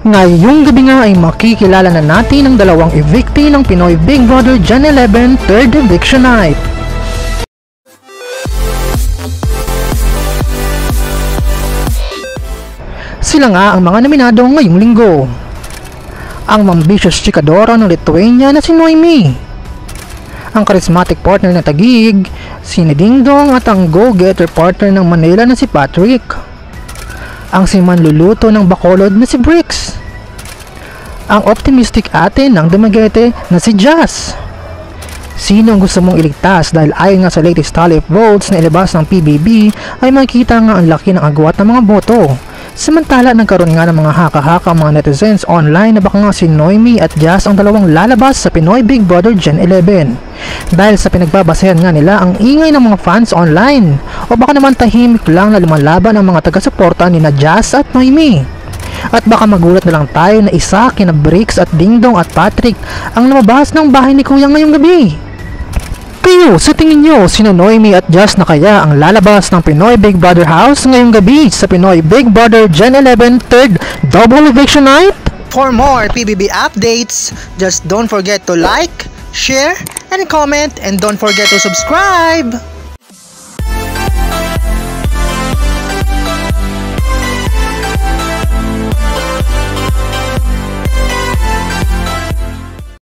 Ngayong gabi nga ay makikilala na natin ang dalawang evictee ng Pinoy Big Brother Gen 11 3rd Eviction Night. Sila nga ang mga nominado ngayong linggo. Ang mambitious chikadora ng Lithuania na si Noemi, ang charismatic partner ng Taguig, si Dingdong, at ang go-getter partner ng Manila na si Patrick. Ang si manluluto ng Bacolod na si Bricks. Ang optimistic ate ng Dumaguete na si Jazz. Sino ang gusto mong iligtas dahil ayon nga sa latest tally of votes na ilabas ng PBB ay makikita nga ang laki ng agwat ng mga boto. Samantala nagkaroon nga ng mga haka-haka mga netizens online na baka nga si Noemi at Jazz ang dalawang lalabas sa Pinoy Big Brother Gen 11. Dahil sa pinagbabasehan nga nila ang ingay ng mga fans online, o baka naman tahimik lang na lumalaban ang mga taga-suporta ni na Jazz at Noemi. At baka magulat na lang tayo na isa kina Bricks at Dingdong at Patrick ang lumabas ng bahay ni Kuya ngayong gabi. Kayo, sa tingin nyo, sino Noemi at Jazz na kaya ang lalabas ng Pinoy Big Brother House ngayong gabi sa Pinoy Big Brother Gen 11 3rd Double Eviction Night? For more PBB updates, just don't forget to like, share, and comment, and don't forget to subscribe!